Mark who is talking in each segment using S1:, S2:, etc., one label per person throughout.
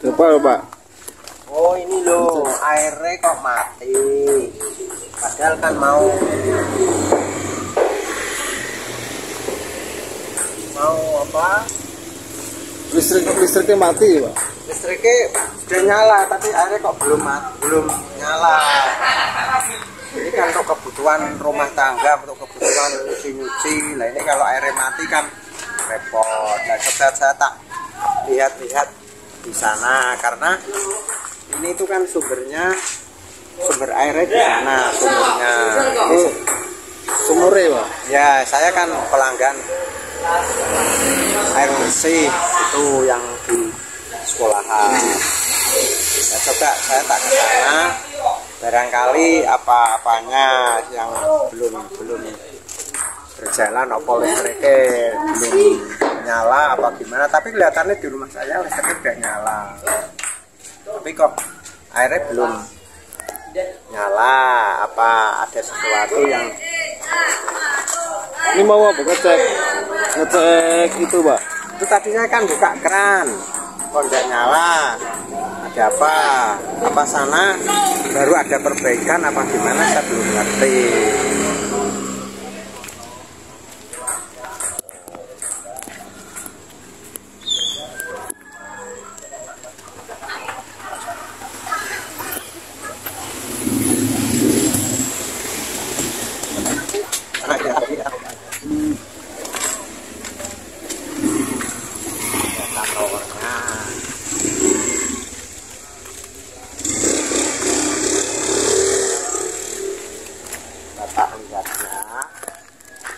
S1: Coba Pak.
S2: Oh ini loh, airnya kok mati. Padahal kan mau apa?
S1: Listriknya mati Pak.
S2: Listriknya sudah nyala, tapi airnya kok belum nyala. Ini kan untuk kebutuhan rumah tangga, untuk kebutuhan nyuci. Nah ini kalau airnya mati kan repot. Nah coba saya tak lihat-lihat di sana, karena ini itu kan sumber airnya di sana, sumurnya. Ini
S1: Sumurnya Pak.
S2: ya saya kan pelanggan air bersih itu yang di sekolahan. Nah, coba saya tak ke sana, barangkali apa-apanya yang belum berjalan, apa listriknya belum nyala apa gimana. Tapi kelihatannya di rumah saya listriknya udah nyala, tapi kok airnya belum nyala. Apa ada sesuatu yang
S1: Ini mau apa? Ngecek itu Pak.
S2: itu tadi saya kan buka keran kok tidak nyala, ada apa sana baru ada perbaikan apa gimana, saya belum ngerti.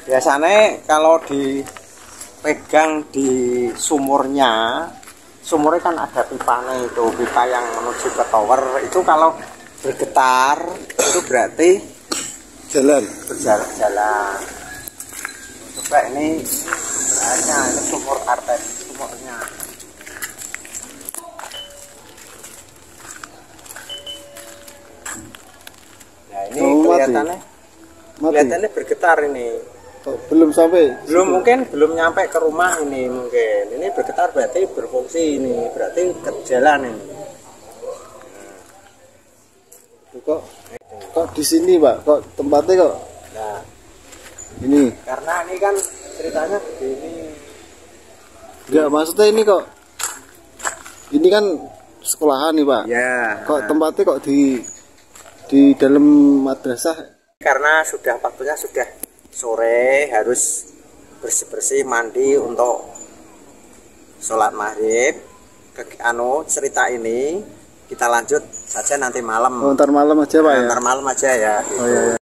S2: Biasanya kalau dipegang di sumurnya kan ada pipanya, itu pipa yang menuju ke tower. Itu kalau bergetar itu berarti berjalan. Coba ini airnya, ini sumur arteri, sumurnya. Nah ini kelihatannya bergetar ini.
S1: Belum sampai.
S2: Mungkin belum nyampe ke rumah ini, mungkin ini bergetar berarti berfungsi, ini berarti kerjalan ini.
S1: Kok di sini Pak? Kok tempatnya kok?
S2: Nah
S1: Ini.
S2: karena ini kan ceritanya begini.
S1: Enggak, maksudnya ini kok. Ini kan sekolahan nih Pak.
S2: Ya.
S1: Kok tempatnya kok di dalam madrasah?
S2: Karena waktunya sudah sore, harus bersih-bersih, mandi untuk sholat maghrib. Cerita ini kita lanjut saja nanti malam.
S1: Oh, ntar malam aja Pak ya?
S2: Ntar malam aja ya gitu.
S1: Oh iya, iya.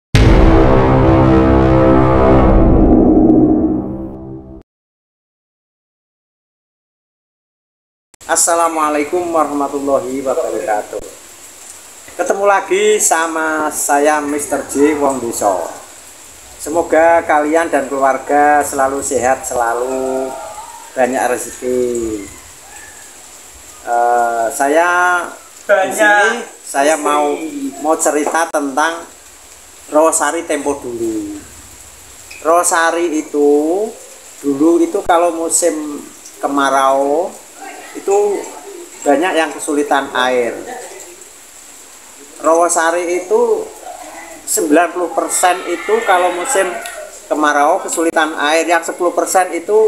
S2: Assalamualaikum warahmatullahi wabarakatuh. Ketemu lagi sama saya Mr. J Wong Deso. Semoga kalian dan keluarga selalu sehat, selalu banyak rezeki. Saya mau cerita tentang Rawasari tempo dulu. Rawasari itu dulu itu kalau musim kemarau itu banyak yang kesulitan air. Rawasari itu 90% itu kalau musim kemarau kesulitan air, yang 10% itu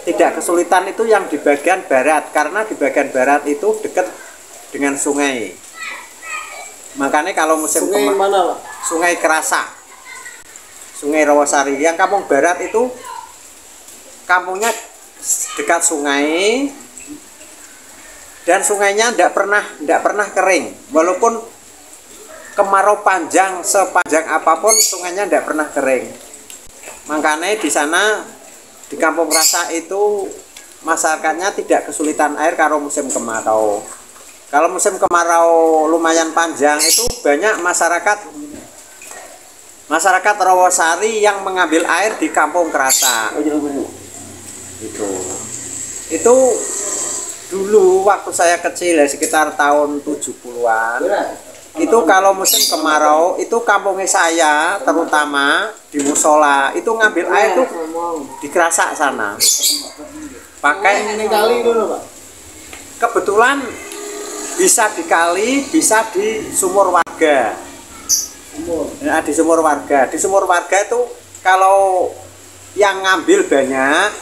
S2: tidak kesulitan, itu yang di bagian barat, karena di bagian barat itu dekat dengan sungai. Makanya kalau musim
S1: Mana Pak?
S2: Sungai Kerasa, Sungai Rawasari. Yang kampung barat itu kampungnya dekat sungai, dan sungainya tidak pernah kering, walaupun kemarau panjang sepanjang apapun sungainya tidak pernah kering. Makanya di sana di kampung Rasa itu masyarakatnya tidak kesulitan air kalau musim kemarau. Kalau musim kemarau lumayan panjang itu banyak masyarakat Rawasari yang mengambil air di kampung Kerasa. Itu dulu waktu saya kecil ya, sekitar tahun 70-an. Itu kalau musim kemarau itu kampungnya saya terutama di musola itu ngambil air tuh di Kerasa sana. Pakai
S1: Ini kali dulu Pak.
S2: kebetulan bisa di kali, bisa di sumur warga. Nah, di sumur warga. Di sumur warga itu kalau yang ngambil banyak,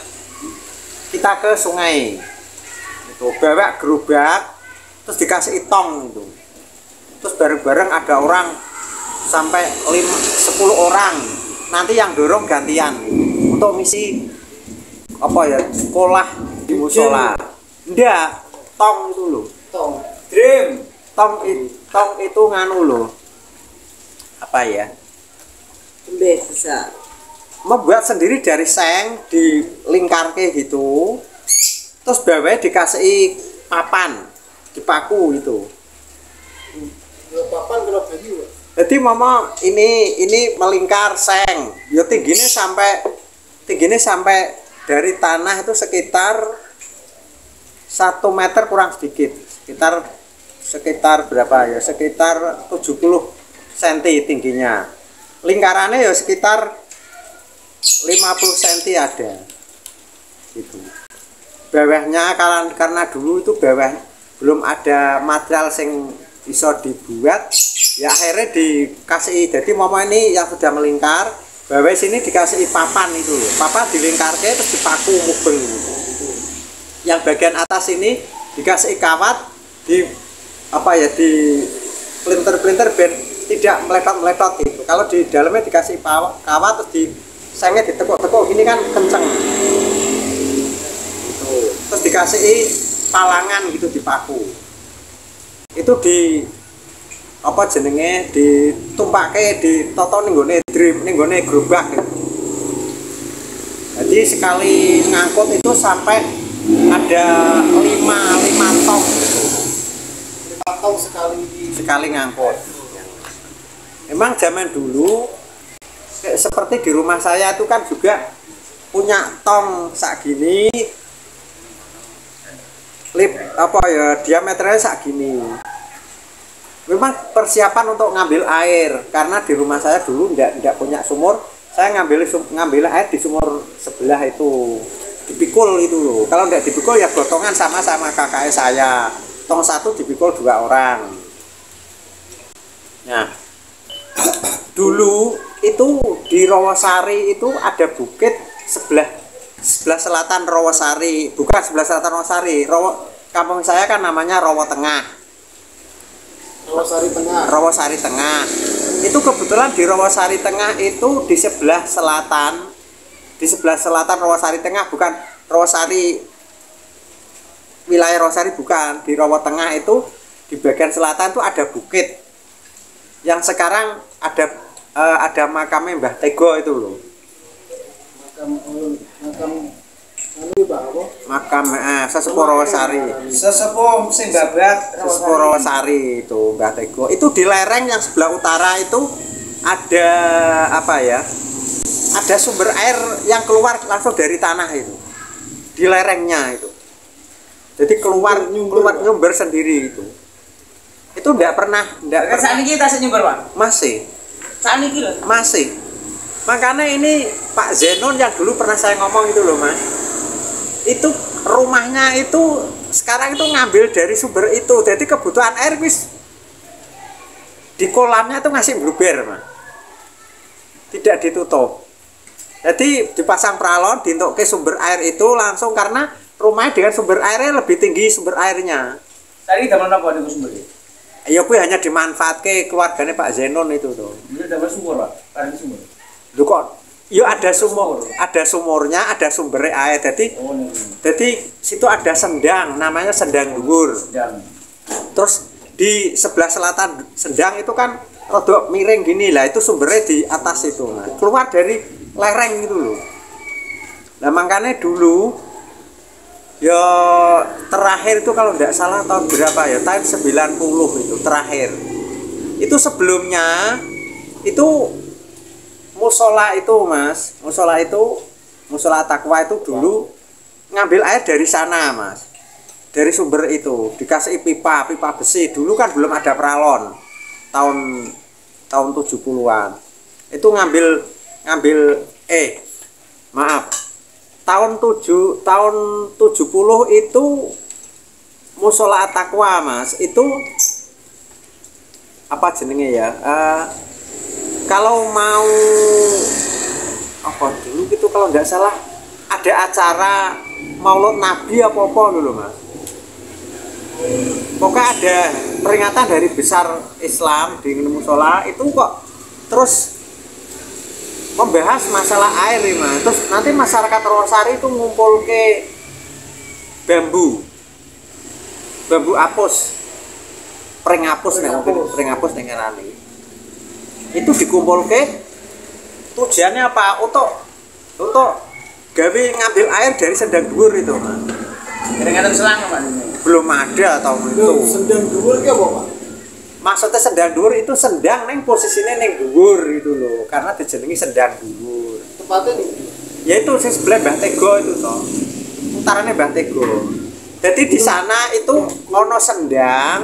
S2: kita ke sungai. Itu bawa gerobak, terus dikasih tong itu. Terus bareng-bareng ada orang sampai 10 orang. Nanti yang dorong gantian untuk misi apa ya? Sekolah di musola. Enggak, tong itu loh.
S3: Tong. Dream.
S2: Tong itu nganu loh. Apa ya?
S3: Bisa.
S2: Membuat sendiri dari seng, dilingkarke gitu. Terus bawahnya dikasih papan, dipaku gitu.
S1: Papan kalau bagi Pak.
S2: Jadi mama ini melingkar seng. Ya tingginya sampai dari tanah itu sekitar 1 meter kurang sedikit. Sekitar berapa ya? Sekitar 70 cm tingginya. Lingkarannya ya sekitar 50 cm ada. Gitu. Bawahnya karena dulu itu bawah belum ada material yang bisa dibuat, ya akhirnya dikasih. Jadi mama ini yang sudah melingkar, bawah sini dikasih papan itu, papan dilingkarke terus dipaku mubeng. Yang bagian atas ini dikasih kawat di apa ya, di pelintir-pelintir ben tidak meletot-meletot gitu. Kalau di dalamnya dikasih kawat terus di sengnya ditekuk-tekuk, ini kan kenceng. Terus dikasih palangan gitu dipaku. Itu di apa jenenge, ditumpake ditoto ning gone dream, ning gone gerobak gitu. Jadi sekali ngangkut itu sampai ada 5 tong gitu.
S1: 5 tong sekali
S2: ngangkut. Emang zaman dulu seperti di rumah saya itu kan juga punya tong sak gini, apa ya, diameternya sak gini. Memang persiapan untuk ngambil air, karena di rumah saya dulu tidak punya sumur. Saya ngambil air di sumur sebelah itu, dipikul itu loh. Kalau tidak dipikul ya gotongan sama kakak saya. Tong 1 dipikul 2 orang. Nah, dulu itu di Rawasari itu ada bukit sebelah selatan Rawasari, bukan sebelah selatan Rawasari. Kampung saya kan namanya Rawa Tengah. Rawasari Tengah. Itu kebetulan di Rawasari Tengah itu di sebelah selatan. Di sebelah selatan Rawasari Tengah, bukan Rawasari wilayah Rawasari, bukan. Di Rawa Tengah itu di bagian selatan itu ada bukit. Yang sekarang ada makamnya Mbah Tego itu loh. Makam Sesepuh Rawasari.
S3: Sesepuh sing babat
S2: Sesepuh Rawasari itu Mbah Tego. Itu di lereng yang sebelah utara itu ada apa ya? Ada sumber air yang keluar langsung dari tanah itu. Di lerengnya itu. Jadi keluar nyumber sendiri itu. Itu enggak pernah
S3: saat ini kita nyumber, Pak.
S2: Masih.
S3: Saat ini loh.
S2: Masih. Makanya ini Pak Zenon yang dulu pernah saya ngomong itu loh, Mas. Itu rumahnya itu sekarang itu ngambil dari sumber itu. Jadi kebutuhan air wis di kolamnya itu masih bluber, Mas. Tidak ditutup. Jadi dipasang pralon, diintuk ke sumber air itu langsung, karena rumahnya dengan sumber airnya lebih tinggi sumber airnya.
S3: Tadi dalam apa nih sumbernya?
S2: Ya gue hanya dimanfaatkan keluarganya Pak Zenon itu tuh.
S3: Ini dapat sumur, Pak. Ada sumur.
S2: Lu kok? Ya ada sumur, ada sumurnya, ada sumber air. Jadi situ ada sendang, namanya Sendang Dhuwur. Terus di sebelah selatan sendang itu kan rodok miring gini lah, itu sumbernya di atas itu. Nah, keluar dari lereng itu loh. Nah makanya dulu ya terakhir itu kalau tidak salah tahun berapa ya, tahun 90 itu terakhir. Itu sebelumnya itu musola itu, Mas, musola Takwa itu dulu ngambil air dari sana, Mas, dari sumber itu, dikasih pipa besi. Dulu kan belum ada pralon, tahun 70-an itu ngambil tahun 70 itu musola At-Taqwa Mas itu apa jenenge ya? Kalau mau apa dulu gitu kalau nggak salah ada acara Maulid Nabi apa dulu Mas. Pokoknya ada peringatan dari besar Islam di musola itu kok terus membahas masalah air ini Mas. Terus nanti masyarakat Rawasari itu ngumpul ke bambu apus, pring apus ning ngarani. Itu dikumpul ke tujuannya apa? Untuk gawe ngambil air dari sendang dhuwur itu Mas.
S3: Kira-kira selang Pak.
S2: Belum ada tahun itu.
S1: Sendang dhuwur ki apa, Pak?
S2: Maksudnya sendang dhuwur itu sendang neng posisinya neng dhuwur itu loh, karena dijenengi sendang dhuwur.
S1: Tempatnya nih.
S2: Yaitu sing sebelah Mbah Tego itu toh. Utarane Mbah Tego. Jadi di sana itu ono sendang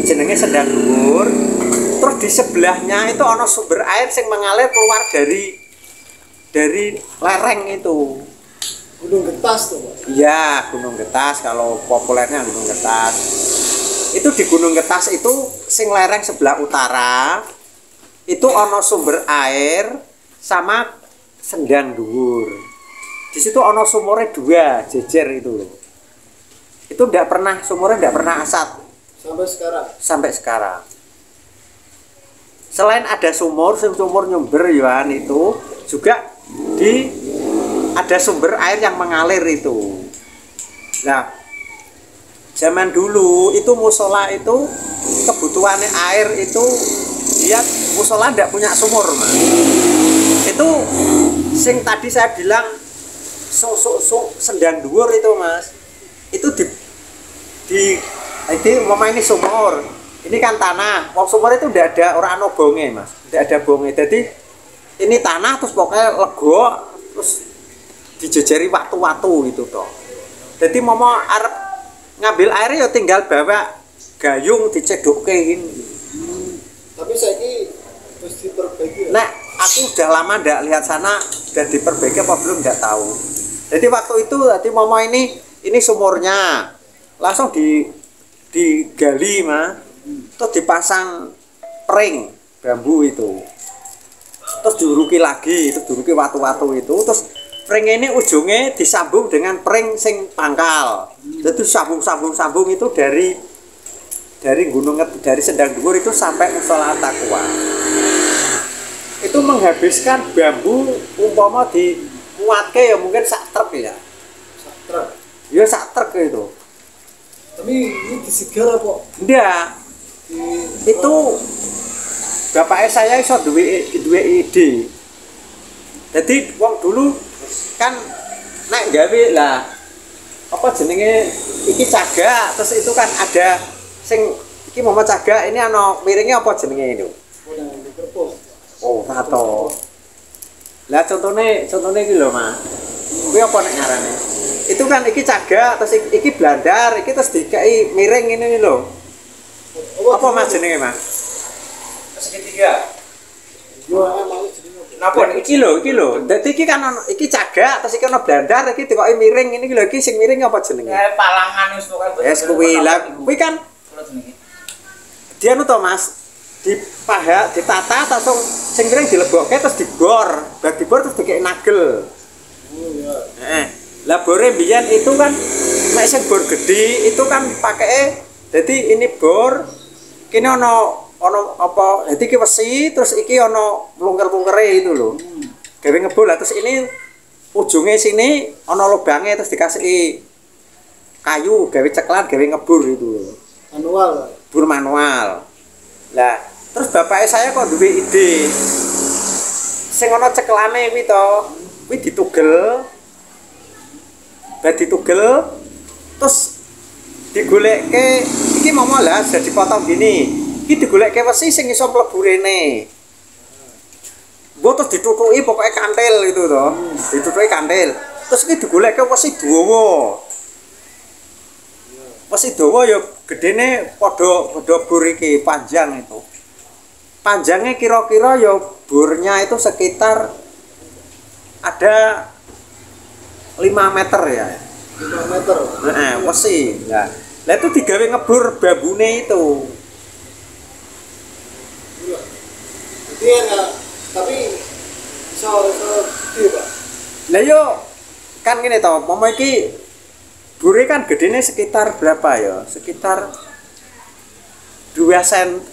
S2: jenenge sendang dhuwur. Terus di sebelahnya itu ono sumber air yang mengalir keluar dari lereng itu.
S1: Gunung Getas tuh, Pak.
S2: Iya, Gunung Getas, kalau populernya Gunung Getas. Itu di Gunung Getas itu sing lereng sebelah utara itu ono sumber air sama sendang dhuwur. Di situ ono sumurnya 2 jejer itu loh. Itu sumurnya ndak pernah asat sampai sekarang. Selain ada sumur nyumber Yohan itu juga ada sumber air yang mengalir itu. Nah, zaman dulu itu musola itu kebutuhannya air itu dia musola tidak punya sumur Mas. Itu sing tadi saya bilang sendang dhuwur itu Mas. Itu ini sumur. Ini kan tanah. Wong sumur itu tidak ada orang bonge Mas. Tidak ada bonge. Jadi ini tanah terus pokoknya lego terus dijejeri watu-watu gitu toh. Jadi momo arep ngambil air ya tinggal bawa gayung dicedokke ini.
S1: Tapi saiki wis diperbaiki.
S2: Nah, aku udah lama ndak lihat sana dan diperbaiki apa belum nggak tahu. Jadi waktu itu tadi momo ini sumurnya langsung digali mah, terus dipasang pring bambu itu. Terus diuruki lagi, itu diuruki watu-watu itu, terus pring ini ujungnya disambung dengan pring sing pangkal. Jadi sambung itu dari sendang dhuwur itu sampai musola At-Taqwa. Itu menghabiskan bambu umpama dimuatke ya mungkin sak truk ya.
S1: Sak truk.
S2: Ya sak truk itu.
S1: Tapi ini disegar apa?
S2: Enggak. Itu bapaknya saya iso duwe ide. Jadi wong dulu kan nek gawe lah apa jenenge iki cagak, terus itu kan ada sing iki mau cagak ini ana miringnya apa jenenge itu? Oh, tato. Lah contohnya iki lho, Mas. Kuwi apa nek ngarane? Itu kan iki cagak, terus iki blandar, iki terus dikai miring ini lho. Apa Mas jenenge, Mas?
S3: Segitiga.
S1: Yo emang jenenge.
S2: Napa iki lho. Dadi iki kan iki cagak, terus iki ana blandar, iki dikoki miring ini lho, iki sing miring apa jenenge?
S3: Palangan wis pokoke.
S2: Wes kuwi lah. Kuwi kan dia nu to Mas, ditata langsung sing miring dilebokke terus dibor. Bar dibor terus dikek nagel.
S1: Oh iya.
S2: Lah bore mbiyen itu kan nek sing bor gedhi itu kan pakeke dadi ini bor kene ana apa dadi iki wesi terus iki ana plungker-plungkere itu lho. Gawe ngebul lah terus ini ujungnya sini ana lubange terus dikasih kayu gawe ceklan gawe ngebur itu lho.
S1: Manual.
S2: Bur manual. Lah terus bapaknya saya kok duwe ide. Sing ana ceklane kuwi to, kuwi ditugel. Bar ditugel terus digoleke iki momo lah jadi potong gini. Iki digoleke wesi sing iso mlebu rene. Mbok terus ditutuki pokoke kantil itu to. Ditutuki kantil. Terus iki digoleke wesi dawa. Wesi dawa ya gedene padha bur iki panjang itu. Panjangnya kira-kira ya burnya itu sekitar ada 5 meter ya.
S1: 5 meter.
S2: Wesi. Nah, Lah itu digawe ngebur bambune itu.
S1: Jadi enggak, tapi so gede Pak.
S2: Lah yo kan gini toh, mama iki bure kan gedene sekitar berapa ya? Sekitar 2 cm,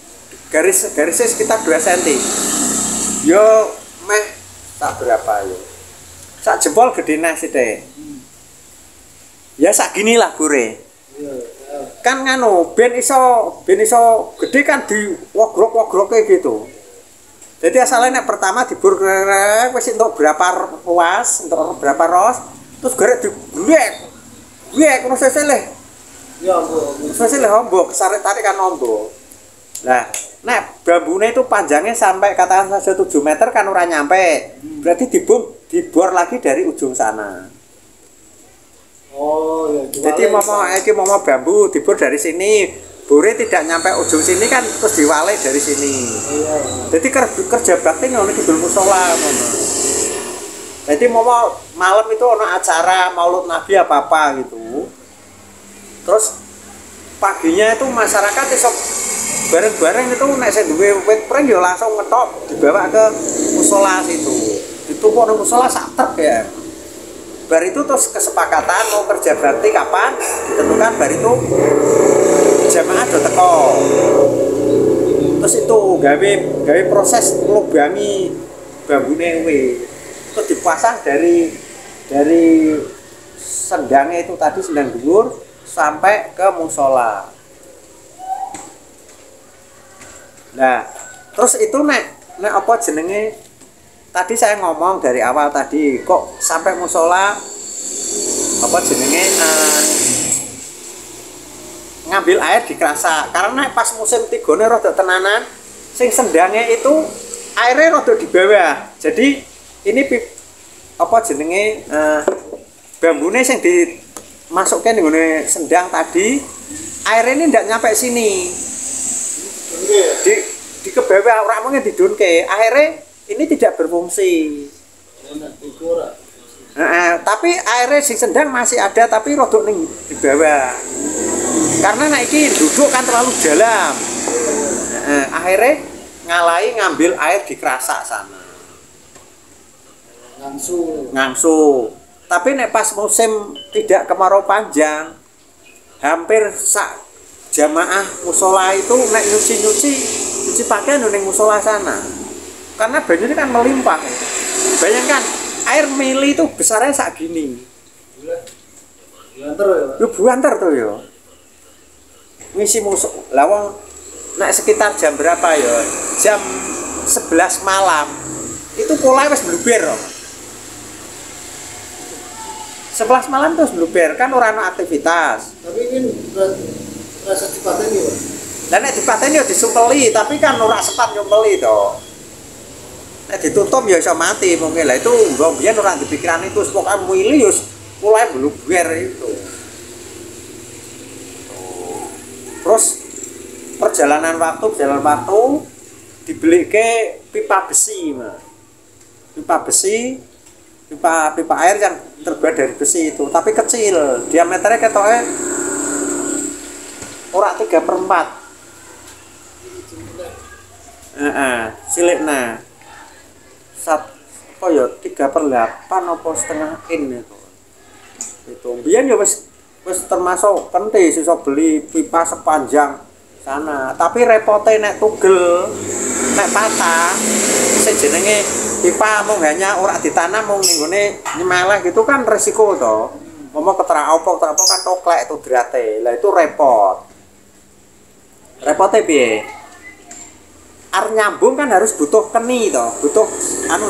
S2: garisnya sekitar 2 cm. Yo meh tak berapa yo. Sak jempol gedene sih deh. Ya sak gini lah bure. Kan nganu ben iso gede kan di wogrok-wogroke gitu. Jadi asalnya nek pertama dibur wis entuk berapa ruas, entuk berapa ros, terus garek diblek. Blek ngono sesele.
S1: Ya ampun.
S2: Sesele hombo, kesaret tarik kan hombo. Lah, nek bambune itu panjangnya sampai katakan saja 7 meter kan ora nyampe. Berarti dibor lagi dari ujung sana.
S1: Oh ya.
S2: Jadi mau bambu dibor dari sini. Bore tidak nyampe ujung sini kan terus diwale dari sini.
S1: Iya.
S2: Jadi kerja bakti ngono iki dul musala ngono. Jadi mau malam itu ono acara Maulud Nabi apa gitu. Terus paginya itu masyarakat iso bareng-bareng itu nek sing duwe wit pring ya langsung ngetok dibawa ke musala situ. Ditumpuk nang musala sak truk ya. Bar itu terus kesepakatan mau kerja bakti kapan ditentukan bar itu jamaah do teko. Terus itu gawe proses ngelubangi bambune kuwi. Terus dipasang dari sendangnya itu tadi sendang dhuwur sampai ke musola. Nah, terus itu nek apa jenenge tadi saya ngomong dari awal tadi kok sampai musola apa jenenge ngambil air di kerasa karena pas musim tigone rada tenanan sing sendangnya itu airnya rada di bawah. Jadi ini apa jenenge bambune sing dimasukkan ngene sendang tadi airnya ini ndak nyampe sini. Di ke bawah ora mung didunke airnya ini tidak berfungsi. Tapi airnya sing sendang masih ada tapi rodok ning di bawah. Karena nek iki duduk kan terlalu dalam. Akhirnya ngambil air di kerasak sana. Ngangsu. Tapi nek pas musim tidak kemarau panjang, hampir sak jamaah musola itu nek nyuci pakaian ning musola sana. Karena banjir kan melimpah. Bayangkan air mili itu besarnya sak gini. Buanter tuh ya. Ngisi musuh lawang nek sekitar jam berapa ya? Jam 11 malam. Itu mulai wis bluber. 11 malam terus bluber kan ora ana aktivitas.
S1: Tapi ini rasa dipateni ya.
S2: Lah nek dipateni ya disumpeli, tapi kan ora sempat nyumpeli to. Nek ditutup ya iso mati mungkin. Lah itu mbok biyen ora dipikiran itu pokoke mili ya mulai bluber itu. Terus perjalanan waktu dibeli ke pipa besi, Mas. Pipa air yang terbuat dari besi itu, tapi kecil, diameternya ketoknya ora 3/4. Cilikna. Apa ya 3/8 apa setengah in itu. Itu biyen ya wis termasuk penting iso beli pipa sepanjang sana. Tapi repote nek tugel, nek patah, sing jenenge pipa mung hanya ora ditanam mung ning gone nyemeleh gitu kan resiko to. Momo keterak apa kan toklek itu drate. Lah itu repot. Repote piye? Arep nyambung kan harus butuh keni to, butuh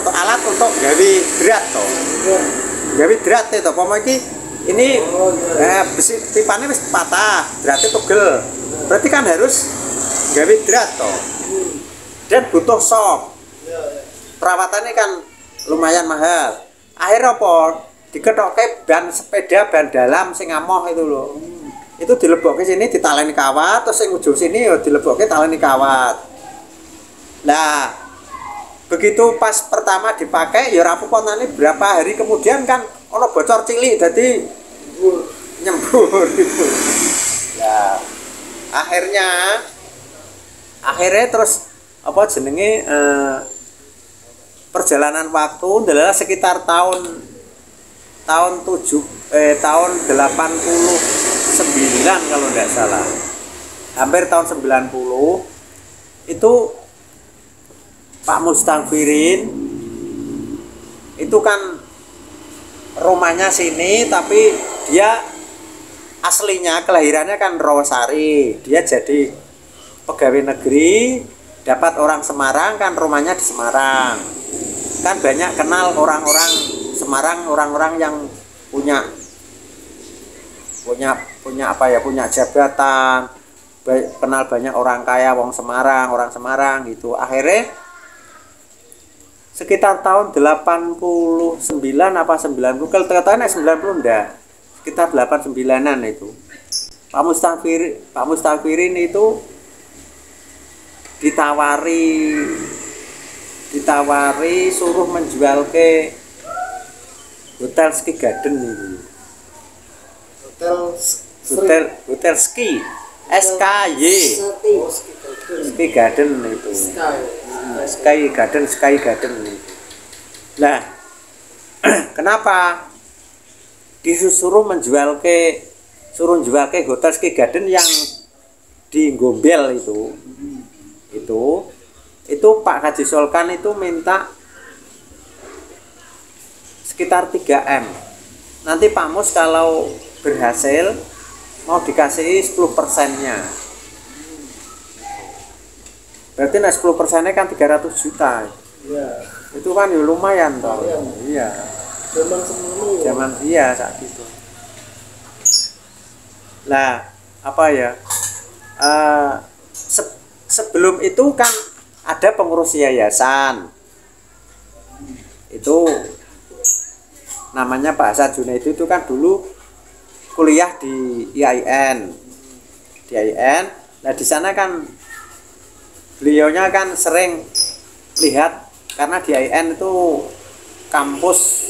S2: alat untuk gawe drat to. Gawe drat to, pomo iki ini besi pipanya wis patah, dratnya tugel. Berarti kan harus gawe drat toh. Dan butuh sok. Perawatannya kan lumayan mahal. Akhirnya apa? Diketokke ban sepeda ban dalam sing amoh itu loh. Itu dilebokke sini ditaleni kawat, terus sing ujung sini ya dilebokke taleni kawat. Nah, begitu pas pertama dipakai ya rapuponane berapa hari kemudian kan ono bocor cilik jadi nyembur gitu. Ya, akhirnya terus apa jenenge perjalanan waktu adalah sekitar tahun 89 kalau tidak salah, hampir tahun 90 itu Pak Mustafirin itu kan rumahnya sini, tapi dia aslinya kelahirannya kan Rawasari, dia jadi pegawai negeri, dapat orang Semarang, kan rumahnya di Semarang, kan banyak kenal orang-orang Semarang, orang-orang yang punya apa ya, punya jabatan, kenal banyak orang kaya, orang Semarang gitu. Akhirnya sekitar tahun 89 apa 90, kalau katanya 90 enggak, sekitar 89-an itu Pak Mustafirin itu ditawari suruh menjual ke Hotel Ski Garden itu. Hotel Ski SKY Ski Garden itu. Sky Garden itu. Nah, kenapa disuruh menjual ke Hotel Ski Garden yang di Gombel itu Pak Haji Solkan itu minta sekitar 3M. Nanti Pak Mus kalau berhasil mau dikasih 10%-nya. Berarti 10%-nya kan 300 juta.
S1: Iya.
S2: Itu kan ya lumayan toh. Iya. Zaman iya saat itu. Lah, apa ya? Sebelum itu kan ada pengurus yayasan. Itu namanya Pak Hasan Junaidi, itu kan dulu kuliah di IAIN. Nah, di sana kan beliaunya kan sering lihat, karena di IAIN itu kampus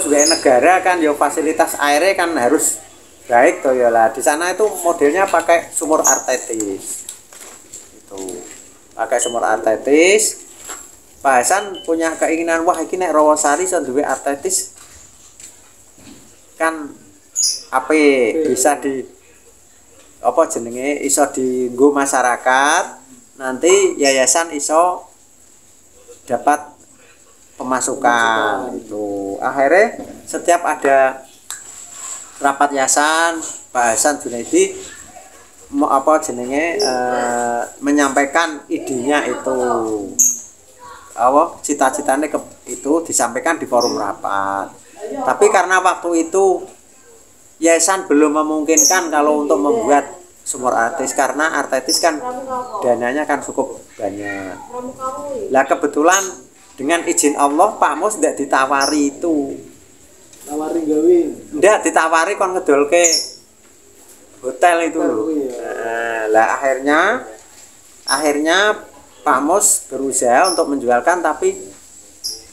S2: negara kan, ya fasilitas airnya kan harus baik toh ya lah. Di sana itu modelnya pakai sumur artetis. Itu pakai sumur artetis. Pak Hasan punya keinginan, wah iki nek Rawasari iso duwe artetis kan apa bisa di apa jenenge iso dienggo masyarakat, nanti yayasan iso dapat pemasukan itu. Akhirnya setiap ada rapat yayasan, Pak Hasan Junaidi mau apa jenenge menyampaikan idenya itu, apa cita-citanya itu disampaikan di forum rapat. Tapi karena waktu itu yayasan belum memungkinkan kalau untuk membuat sumur artetis, karena artetis kan dananya kan cukup banyak. Lah kebetulan dengan izin Allah Pak Mus tidak ditawari itu.
S1: Nawari gawe.
S2: Ndak ditawari kon ngedolke hotel itu loh. Lah akhirnya Pak Mus berusaha untuk menjualkan, tapi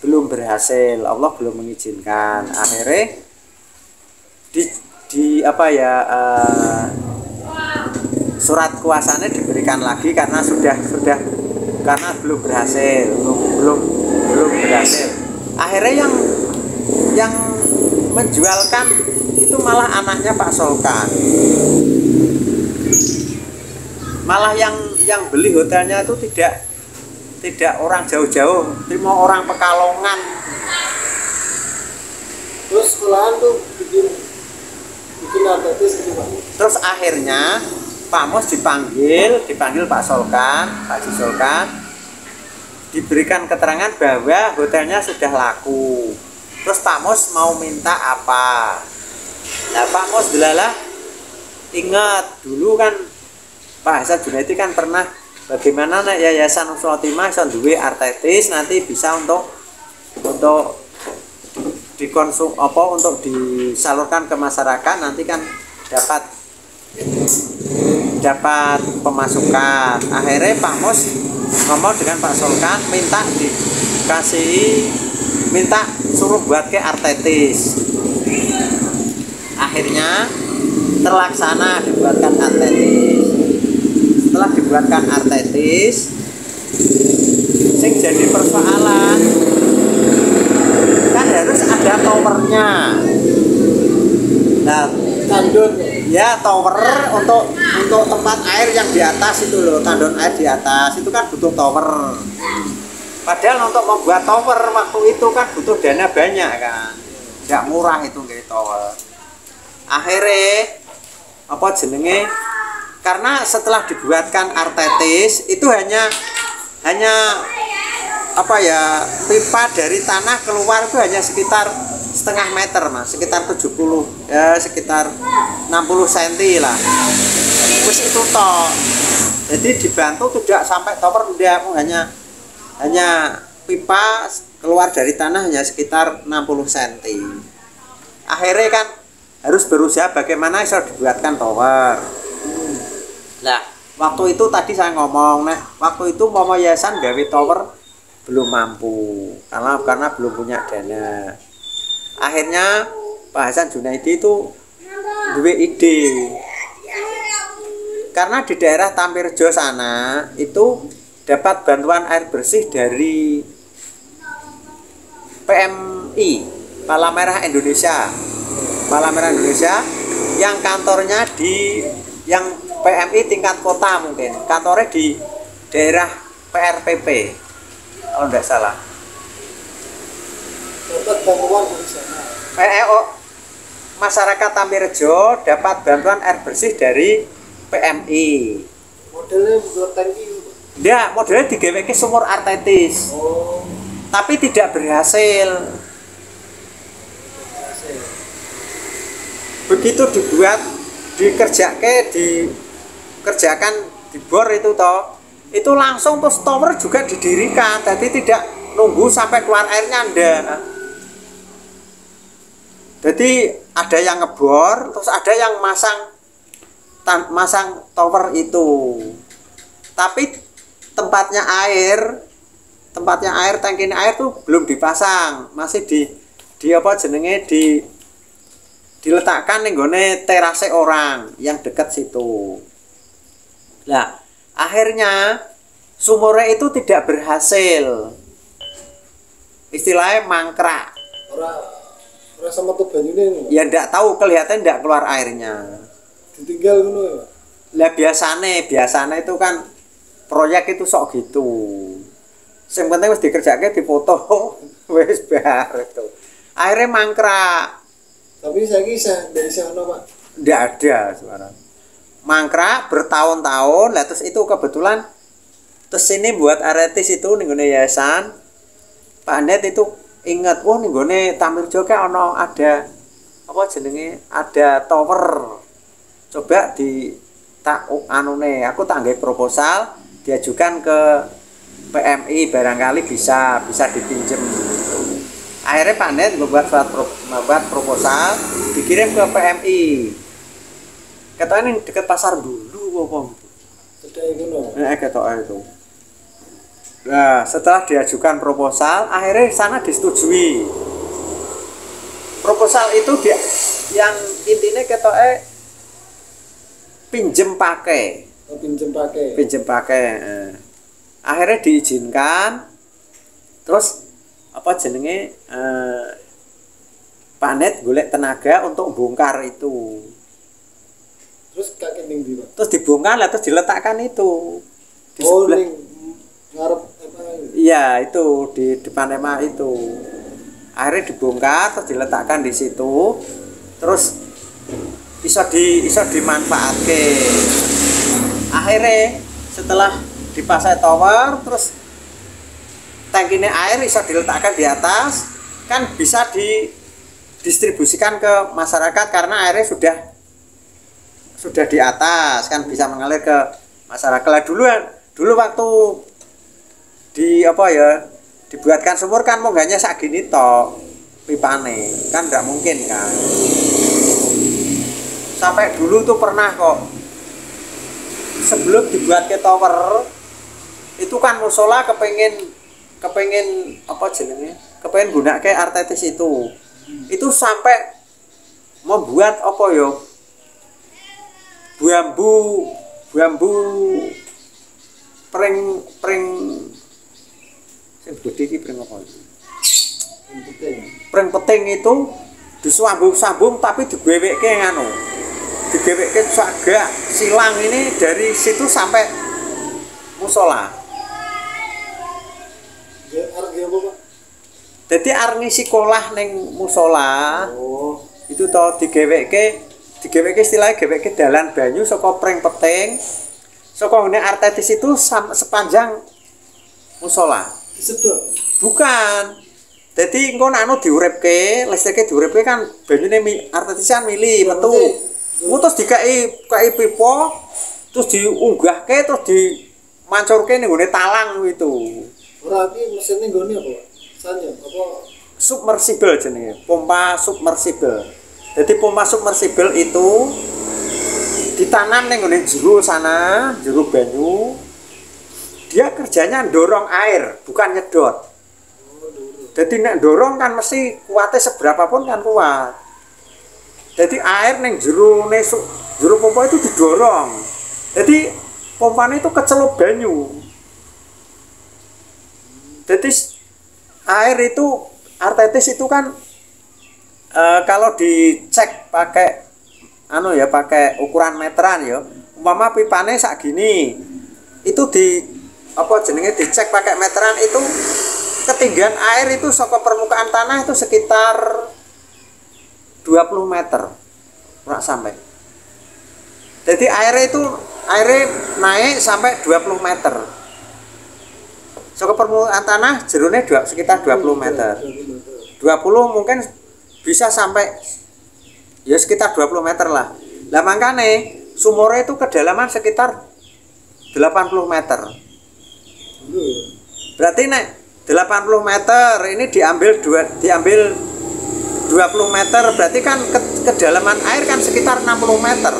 S2: belum berhasil, Allah belum mengizinkan. Akhirnya di apa ya, surat kuasanya diberikan lagi karena sudah karena belum berhasil. Akhirnya yang menjualkan itu malah anaknya Pak Solkan. Malah yang beli hotelnya itu tidak orang jauh-jauh, cuma orang Pekalongan.
S1: Terus sekolahan tuh bikin artetis gitu Pak.
S2: Terus akhirnya Pak Mus dipanggil Pak Solkan, Pak Haji Solkan, diberikan keterangan bahwa hotelnya sudah laku. Terus Pak Mus mau minta apa? Nah, Pak Mus delalah ingat dulu kan Pak Hasan Junaidi kan pernah bagaimana nek yayasan Husnul Khotimah iso duwe artetis, nanti bisa untuk dikonsum apa, untuk disalurkan ke masyarakat, nanti kan dapat pemasukan. Akhirnya Pak Mus ngomong dengan Pak Solkan, minta suruh buat ke artetis. Akhirnya terlaksana, dibuatkan artetis. Setelah dibuatkan artetis, sing jadi persoalan kan harus ada towernya. Nah,
S1: Tandon.
S2: ya tower untuk tempat air yang di atas itu loh, tandon air di atas itu kan butuh tower. Padahal untuk membuat tower waktu itu kan butuh dana banyak kan, tidak murah itu nggak tower. Akhirnya apa jenenge? Karena setelah dibuatkan artetis itu hanya apa ya, pipa dari tanah keluar itu hanya sekitar setengah meter mas, sekitar 70 ya, sekitar 60 cm lah. Terus itu toh, jadi dibantu tidak sampai tower, tidak, hanya pipa keluar dari tanah hanya sekitar 60 cm. Akhirnya kan harus berusaha bagaimana bisa dibuatkan tower. Nah, waktu itu tadi saya ngomong, nah, waktu itu Momo Yayasan gawe tower belum mampu karena belum punya dana. Akhirnya Pak Hasan Junaidi itu duwe ide. Karena di daerah Tampirjo sana itu dapat bantuan air bersih dari PMI, Palang Merah Indonesia. Palang Merah Indonesia yang kantornya di yang PMI tingkat kota, mungkin kantornya di daerah PRPP kalau tidak salah.
S1: Dapat bantuan dari sana.
S2: Masyarakat Tampirjo dapat bantuan air bersih dari PMI.
S1: Modelnya buat tangki.
S2: Ya, modelnya digaweke sumur artetis.
S1: Oh.
S2: Tapi tidak berhasil. Begitu dibuat, dikerjakan di bor itu toh, itu langsung terus tower juga didirikan. Jadi tidak nunggu sampai keluar airnya enggak. Jadi ada yang ngebor, terus ada yang masang tower itu. Tapi tempatnya air, tangki air tuh belum dipasang, masih di apa jenenge diletakkan ning gone terase orang yang dekat situ. Nah, akhirnya sumurnya itu tidak berhasil. Istilahnya mangkrak.
S1: Ora sama tuh banyune.
S2: Ya ndak tahu, kelihatan ndak keluar airnya.
S1: Ditinggal ngono.
S2: Lah biasane itu kan proyek itu sok gitu. Yang penting wis dikerjake, difoto, wis bar itu. Akhirnya mangkrak.
S1: Tapi saya kisah dari sana Pak.
S2: Ndak ada sekarang. Mangkrak bertahun-tahun, lah terus itu kebetulan terus ini buat artetis itu ning gone yayasan. Pak Net itu ingat, wah ning gone Tampirjo kae ana ada apa jenenge? Ada tower. Coba di tak anune, aku tak nggawe proposal, diajukan ke PMI, barangkali bisa dipinjem. Akhirnya Pak Net membuat proposal, dikirim ke PMI. Katanya ini dekat pasar dulu apa?
S1: Sedaya ngono.
S2: Ketoke itu. Nah, setelah diajukan proposal, akhirnya sana disetujui. Proposal itu yang intinya ketoke pinjem pakai.
S1: Oh, pinjem pakai.
S2: Akhirnya diizinkan. Terus apa jenenge Pak Net golek tenaga untuk bongkar itu.
S1: Terus kakek ning ndi Pak?
S2: Terus dibongkar lah, terus diletakkan itu di sebelah.
S1: Ning ngarep apa?
S2: Iya, itu di depan EMA itu. Akhirnya dibongkar terus diletakkan di situ. Terus bisa dimanfaatkan. Akhirnya setelah dipasang tower, terus tangkinya air bisa diletakkan di atas, kan bisa didistribusikan ke masyarakat karena airnya sudah di atas, kan bisa mengalir ke masyarakat. Lah dulu waktu dibuatkan sumur kan mongganya sak gini tok pipane, kan nggak mungkin kan. Sampai dulu tuh pernah kok, sebelum dibuat ke tower itu kan musola kepengen apa jenenge, kepengen gunake artetis itu sampai membuat apa yo bambu pring sing gede iki pring apa iki? Pring peting itu disambung-sambung tapi digewekke nganu. Digewekke agak silang ini dari situ sampai musola. Jadi arep ngisi sekolah ning musola.
S1: Oh,
S2: Itu to digewekke istilahnya geweke dalan banyu saka pring peting. Saka ngene artetis itu sepanjang musola.
S1: disedot.
S2: Bukan. Jadi engko nek anu diuripke, listrike diuripke kan banyune artetisan mili metu. Terus dikai pipa, terus diunggahke terus dimancurke ning gone talang itu.
S1: Ora iki mesinnya nggone apa, Pak? Sanyo apa?
S2: Submersible jenenge, pompa submersible. Jadi pompa submersible itu ditanam ning gone jero sana, jero banyu. Dia kerjanya dorong air, bukan nyedot. Jadi nek dorong kan mesti kuatnya seberapa pun kan kuat. Jadi air ning jero pompa itu didorong. Jadi pompanya itu kecelup banyu. Jadi air itu artetis itu kan kalau dicek pakai pakai ukuran meteran ya. Umpama pipane sak gini. Itu dicek pakai meteran itu ketinggian air itu saka permukaan tanah itu sekitar 20 meter ora sampai. Jadi airnya naik sampai 20 meter. Saka permukaan tanah jerone sekitar 20 meter. 20 mungkin bisa sampai ya sekitar 20 meter lah. Lah makane sumurnya itu kedalaman sekitar 80 meter. Berarti nek 80 meter ini diambil 20 meter berarti kan kedalaman air kan sekitar 60 meter.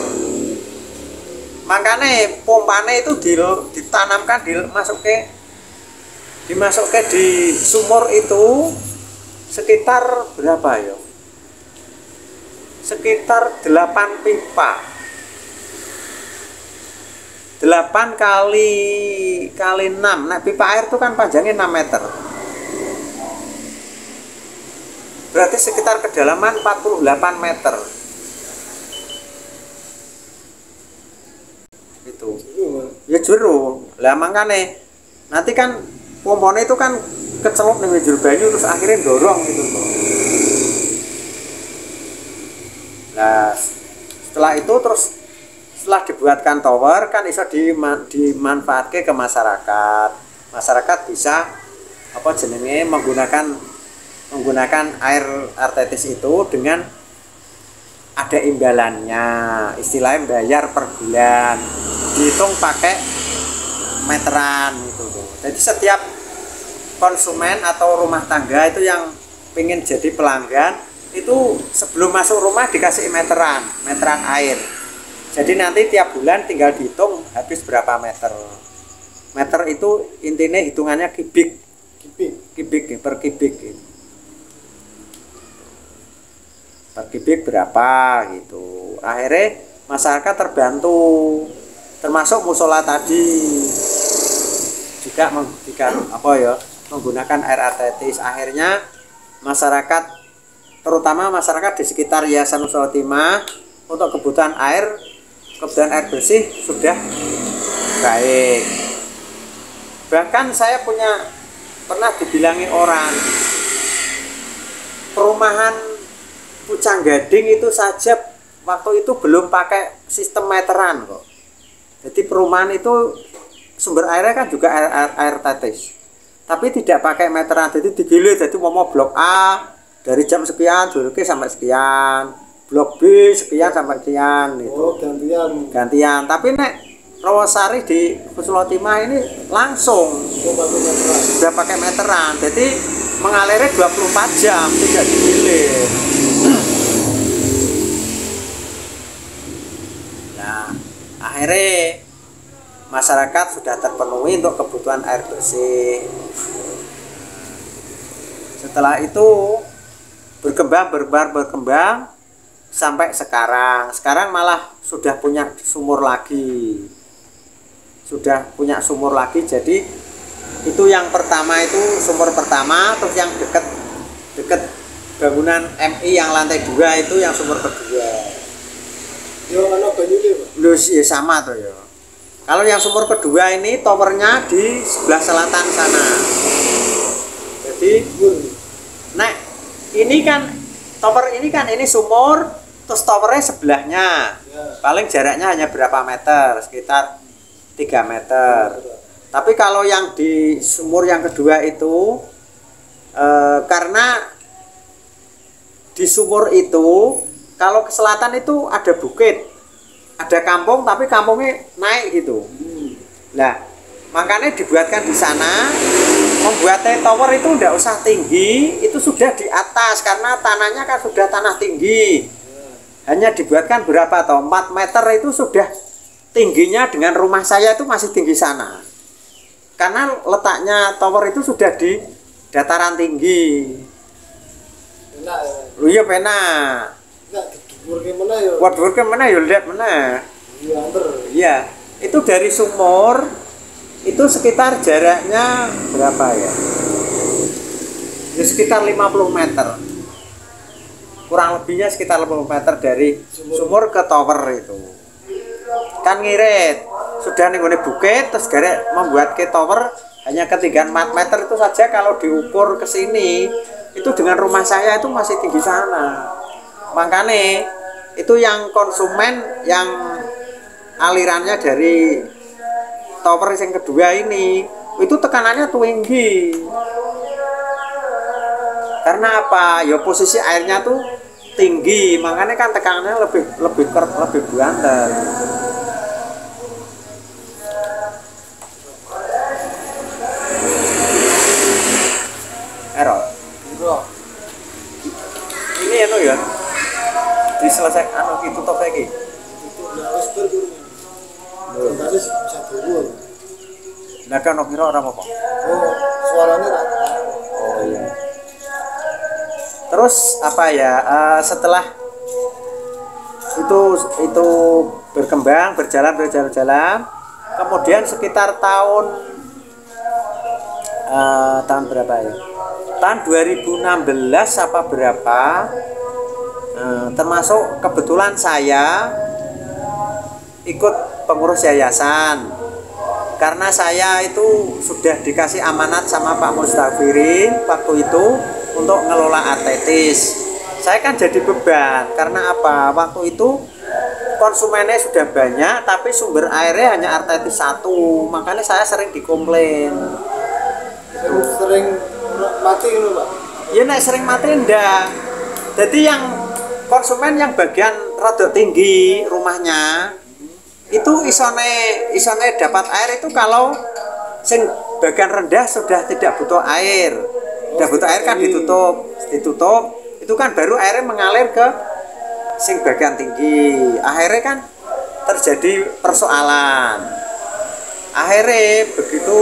S2: Makanya pompane itu ditanamkan dimasukke di sumur itu sekitar berapa ya? Sekitar 8 pipa. 8 kali 6. Nah, pipa air itu kan panjangnya 6 meter. Berarti sekitar kedalaman 48 meter. Itu. Ya jero. Lah makane nanti kan pompone itu kan kecelup ning jero banyu terus akhirnya dorong gitu loh. Nah, setelah dibuatkan tower kan bisa dimanfaatkan ke masyarakat. Masyarakat bisa menggunakan air artetis itu dengan ada imbalannya, istilahnya bayar per bulan, dihitung pakai meteran gitu. Jadi setiap konsumen atau rumah tangga itu yang pengen jadi pelanggan itu sebelum masuk rumah dikasih meteran air. Jadi nanti tiap bulan tinggal dihitung habis berapa meter. Meter itu intinya hitungannya kubik per kubik gitu. Per kubik berapa gitu. Akhirnya masyarakat terbantu, termasuk musola tadi juga menggunakan air artetis. Akhirnya masyarakat, terutama masyarakat di sekitar Yayasan Musola Timah, untuk kebutuhan air bersih sudah baik. Bahkan saya pernah dibilangi orang, perumahan Pucang Gading itu saja waktu itu belum pakai sistem meteran kok. Jadi perumahan itu sumber airnya kan juga air tetis, tapi tidak pakai meteran. Jadi digilir, jadi mau blok A dari jam sekian sampai sekian, blok B sekian sampai sekian itu.
S1: Oh,
S2: gantian. Tapi nek Rawasari di Musola Timah ini langsung sudah pakai meteran. Jadi mengalirnya 24 jam, tidak digilir. Nah, akhirnya masyarakat sudah terpenuhi untuk kebutuhan air bersih. Setelah itu berkembang sampai sekarang. Sekarang malah sudah punya sumur lagi. Sudah punya sumur lagi. Jadi itu yang pertama itu sumur pertama, terus yang deket bangunan MI yang lantai 2 itu yang sumur kedua.
S1: Yo ana banyune, Pak.
S2: Lho ya sama tuh ya. Kalau yang sumur kedua ini towernya di sebelah selatan sana. Jadi nah ini kan tower ini kan ini sumur, terus towernya sebelahnya. Paling jaraknya hanya berapa meter? Sekitar 3 meter. Tapi kalau yang di sumur yang kedua itu karena di sumur itu kalau ke selatan itu ada bukit, ada kampung, tapi kampungnya naik gitu. Nah, makanya dibuatkan di sana, membuat tower itu tidak usah tinggi, itu sudah di atas karena tanahnya kan sudah tanah tinggi. Hanya dibuatkan berapa toh? 4 meter itu sudah tingginya dengan rumah saya itu masih tinggi sana. Karena letaknya tower itu sudah di dataran tinggi.
S1: Enak ya.
S2: Oh iya penak.
S1: Enak dhuwur ke mana ya?
S2: Wah dhuwur ke mana ya lihat mana?
S1: Iya, anter.
S2: Iya, itu dari sumur itu sekitar jaraknya berapa ya? Ya sekitar 50 meter. Kurang lebihnya sekitar 50 meter dari sumur ke tower itu. Kan ngirit. Sudah nih bukit terus garek membuat ke tower hanya ketinggian 4 meter itu saja. Kalau diukur ke sini itu dengan rumah saya itu masih tinggi sana. Makanya itu yang konsumen yang alirannya dari tower yang kedua ini itu tekanannya tinggi. Karena apa? Ya posisi airnya tuh tinggi, makanya kan tekanannya lebih buanter. Error. Ini anu ya. Diselesaikan anu ditutup lagi.
S1: Itu ndak wis berkurang. Tadi bisa dhuwur.
S2: Lah kan kira ora apa-apa.
S1: Oh, suaranya ra.
S2: Oh iya. Terus apa ya? Setelah itu berkembang, berjalan, kemudian sekitar tahun berapa ya? Tahun 2016 apa berapa? Termasuk kebetulan saya ikut pengurus yayasan karena saya itu sudah dikasih amanat sama Pak Mustafirin waktu itu untuk ngelola artetis. Saya kan jadi beban karena apa? Waktu itu konsumennya sudah banyak tapi sumber airnya hanya artetis 1, makanya saya sering dikomplain.
S1: Sering mati gitu, Pak.
S2: Ya nek sering mati ndak. Jadi yang konsumen yang bagian rada tinggi rumahnya itu isone dapat air itu kalau sing bagian rendah sudah tidak butuh air. Sudah butuh air kan ditutup itu kan baru airnya mengalir ke sing bagian tinggi. Akhirnya kan terjadi persoalan. Akhirnya begitu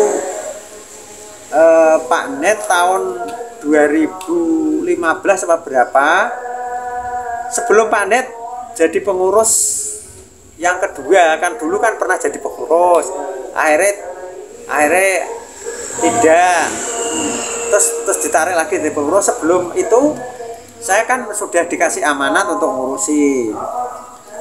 S2: Pak Net tahun 2015 apa berapa, sebelum Pak Net jadi pengurus yang kedua, kan dulu kan pernah jadi pengurus, akhirnya tidak, terus ditarik lagi jadi pengurus. Sebelum itu saya kan sudah dikasih amanat untuk ngurusi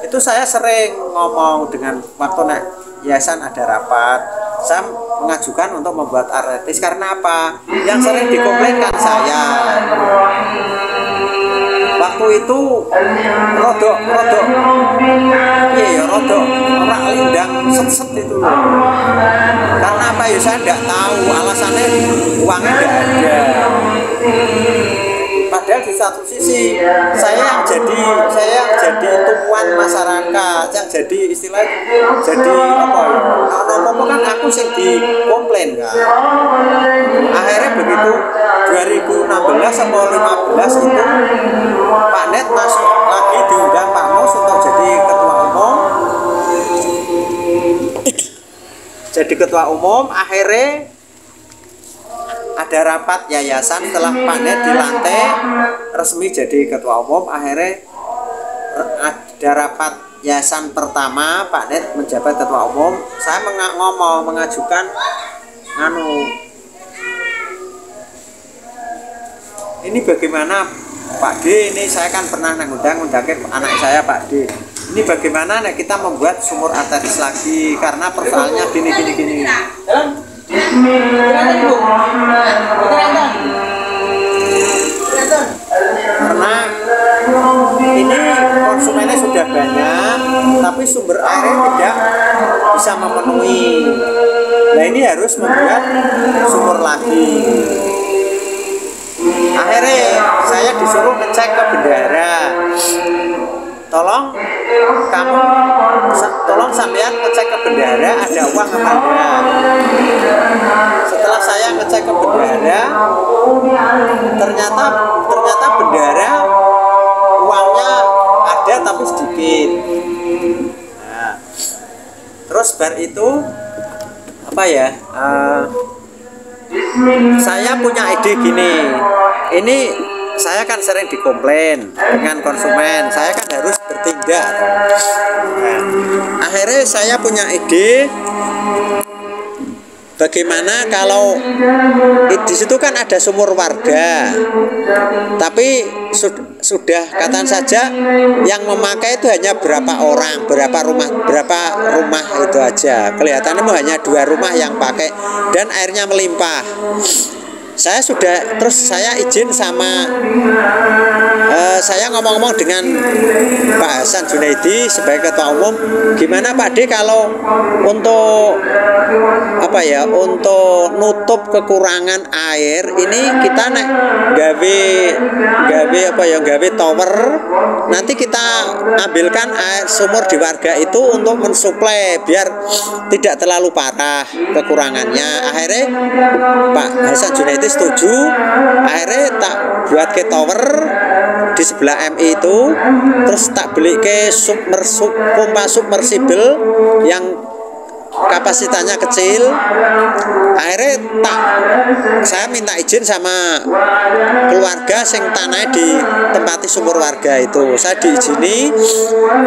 S2: itu. Saya sering ngomong dengan waktu naik yayasan ada rapat, saya mengajukan untuk membuat artetis. Karena apa? Yang sering dikomplainkan saya waktu itu rodok orang lindang set itu loh. Karena apa ya, saya tidak tahu alasannya, uangnya tidak ada. Padahal di satu sisi saya yang jadi tumpuan masyarakat, yang jadi istilah jadi apa ya, apa kan aku sing dikomplain kan. Akhirnya begitu 2016 atau 2015 itu Pak Net masuk lagi, diundang Pak Mus untuk jadi ketua umum. Jadi ketua umum, akhirnya ada rapat yayasan setelah Pak Net dilantik resmi jadi ketua umum. Akhirnya ada rapat yayasan pertama, Pak Net menjabat ketua umum, saya mengajukan ini bagaimana Pak D, ini saya kan pernah ngundang anak saya Pak D, ini bagaimana kita membuat sumur artetis lagi karena persoalannya gini. Karena ini konsumennya sudah banyak tapi sumber airnya tidak bisa memenuhi. Nah ini harus membuat sumur lagi. Akhirnya saya disuruh ngecek ke bendahara, tolong sampean ngecek ke bendahara ada uang apa enggak. Setelah saya ngecek ke bendahara, ternyata bendahara uangnya ada tapi sedikit. Nah, terus bar itu apa ya? Saya punya ide gini. Ini saya kan sering dikomplain dengan konsumen, saya kan harus bertindak. Nah, akhirnya saya punya ide, bagaimana kalau di situ kan ada sumur warga, tapi sudah katakan saja yang memakai itu hanya berapa orang, berapa rumah itu aja. Kelihatannya hanya 2 rumah yang pakai dan airnya melimpah. Saya izin sama saya ngomong-ngomong dengan Pak Hasan Junaidi sebagai ketua umum, gimana Pak D kalau untuk untuk nutup kekurangan air ini kita gawe tower, nanti kita ambilkan air sumur di warga itu untuk mensuplai biar tidak terlalu parah kekurangannya. Akhirnya Pak Hasan Junaidi setuju, akhirnya tak buat ke tower di sebelah MI itu, terus tak beli ke pompa submersible yang kapasitasnya kecil. Akhirnya saya minta izin sama keluarga sing tanah di tempati sumur warga itu, saya diizini.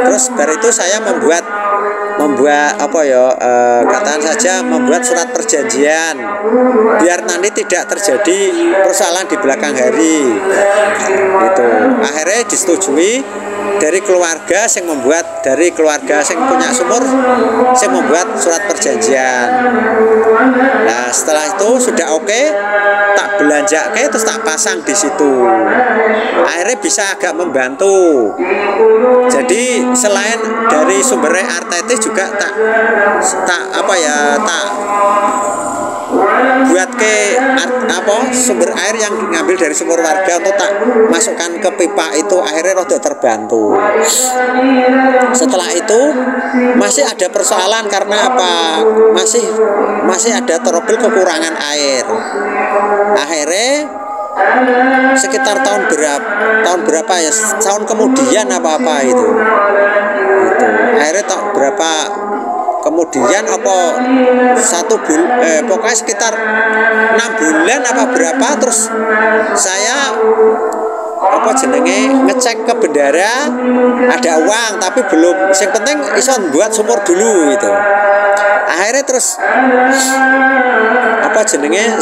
S2: Terus dari itu saya membuat katakan saja membuat surat perjanjian biar nanti tidak terjadi persoalan di belakang hari itu. Akhirnya disetujui dari keluarga sing punya sumur sing membuat surat perjanjian. Nah setelah itu sudah oke, tak belanja terus tak pasang di situ. Akhirnya bisa agak membantu. Jadi selain dari sumber artetis juga tak buat ke sumber air yang ngambil dari sumur warga untuk tak masukkan ke pipa itu, akhirnya rada terbantu. Setelah itu masih ada persoalan karena masih ada trouble kekurangan air. Akhirnya sekitar tahun berapa ya, tahun kemudian itu akhirnya berapa kemudian pokoknya sekitar 6 bulan berapa, terus saya ngecek ke bendahara ada uang tapi belum, yang penting iso buat sumur dulu gitu. Akhirnya terus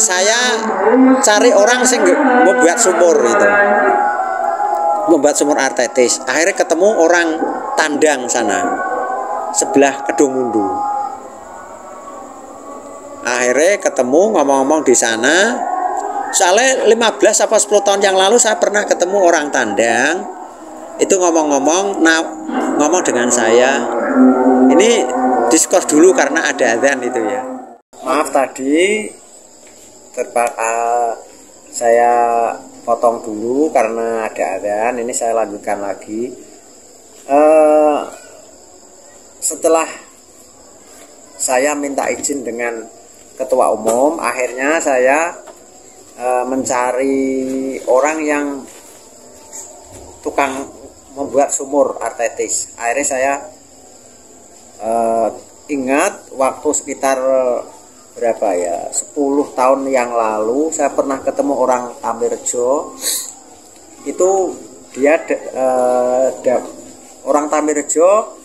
S2: saya cari orang sing membuat sumur itu, membuat sumur artetis. Akhirnya ketemu orang Tandang sana sebelah Kedungmundu. Akhirnya ketemu ngomong-ngomong di sana. Soalnya 15 apa 10 tahun yang lalu saya pernah ketemu orang Tandang. Itu ngomong dengan saya. Ini diskors dulu karena ada adzan itu ya. Maaf tadi saya potong dulu karena ada adzan. Ini saya lanjutkan lagi. Setelah saya minta izin dengan ketua umum, akhirnya saya mencari orang yang tukang membuat sumur artetis. Akhirnya saya ingat waktu sekitar 10 tahun yang lalu saya pernah ketemu orang Tamirjo. Itu dia orang Tamirejo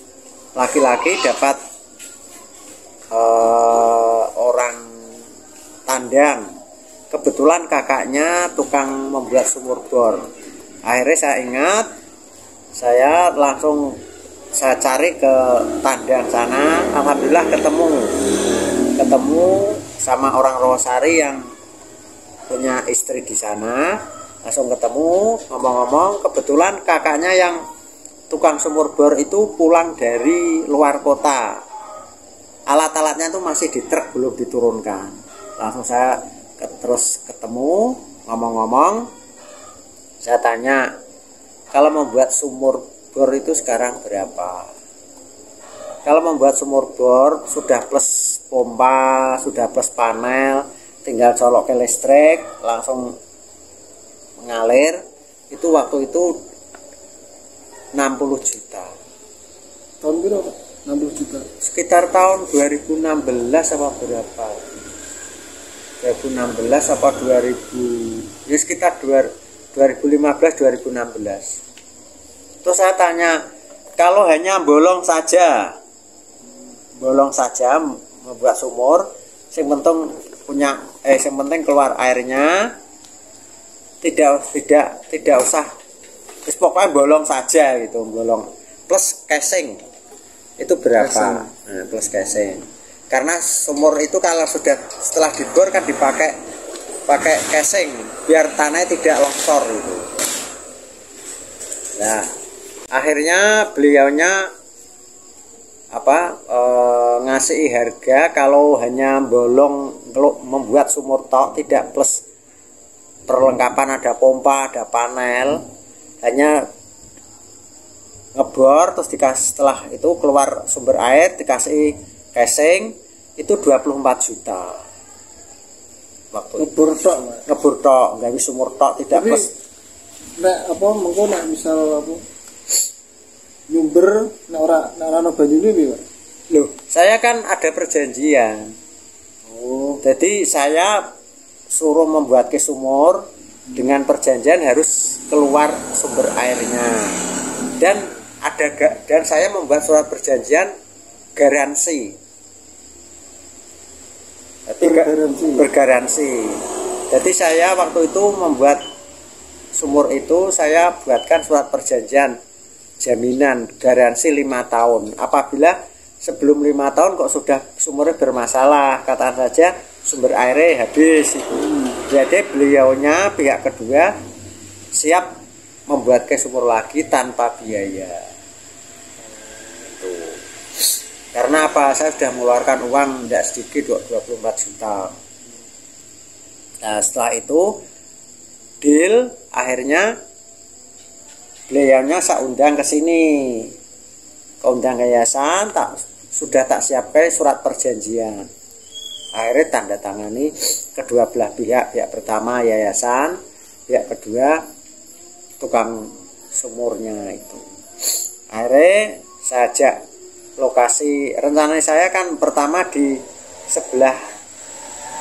S2: laki-laki dapat orang Tandang, kebetulan kakaknya tukang membuat sumur bor. Akhirnya saya ingat, saya langsung saya cari ke Tandang sana. Alhamdulillah ketemu sama orang Rawasari yang punya istri di sana. Langsung ketemu, ngomong-ngomong, kebetulan kakaknya yang tukang sumur bor itu pulang dari luar kota. Alat-alatnya itu masih di truk, belum diturunkan. Langsung saya terus ketemu, ngomong-ngomong, saya tanya, kalau membuat sumur bor itu sekarang berapa? Kalau membuat sumur bor sudah plus pompa, sudah plus panel, tinggal colok ke listrik, langsung mengalir, itu waktu itu 60 juta.
S1: Tahun berapa? 60 juta.
S2: Sekitar tahun 2016 apa berapa? 2016 apa 2000? Ya sekitar 2015 2016. Terus saya tanya, kalau hanya bolong saja membuat sumur, yang penting yang penting keluar airnya, tidak usah, pokoknya bolong saja gitu, bolong plus casing itu berapa? Nah, plus casing, karena sumur itu kalau setelah dibor kan pakai casing biar tanahnya tidak longsor itu. Nah, akhirnya beliaunya ngasih harga kalau hanya bolong membuat sumur tok, tidak plus perlengkapan, ada pompa, ada panel, hanya ngebor terus dikasih, setelah itu keluar sumber air dikasih casing, itu 24 juta waktu ngebor tok nggak bisa sumur tok, tidak.
S1: Tapi,
S2: plus
S1: mengko misal nyumber ora banyune piye, Pak?
S2: Loh, saya kan ada perjanjian. Jadi saya suruh membuat ke sumur dengan perjanjian harus keluar sumber airnya, dan saya membuat surat perjanjian garansi. Bergaransi. Jadi saya waktu itu membuat sumur itu, saya buatkan surat perjanjian jaminan garansi 5 tahun. Apabila sebelum 5 tahun kok sudah sumurnya bermasalah, katakan saja sumber airnya habis itu, jadi beliaunya pihak kedua siap membuat ke sumur lagi tanpa biaya itu. Karena apa? Saya sudah mengeluarkan uang tidak sedikit, 24 juta. Nah, setelah itu deal, akhirnya beliaunya saya undang ke sini, keundang yayasan, sudah tak siapkan surat perjanjian. Akhirnya tanda tangani kedua belah pihak pertama yayasan, pihak kedua tukang sumurnya itu. Akhirnya saya ajak lokasi, rencananya saya kan pertama di sebelah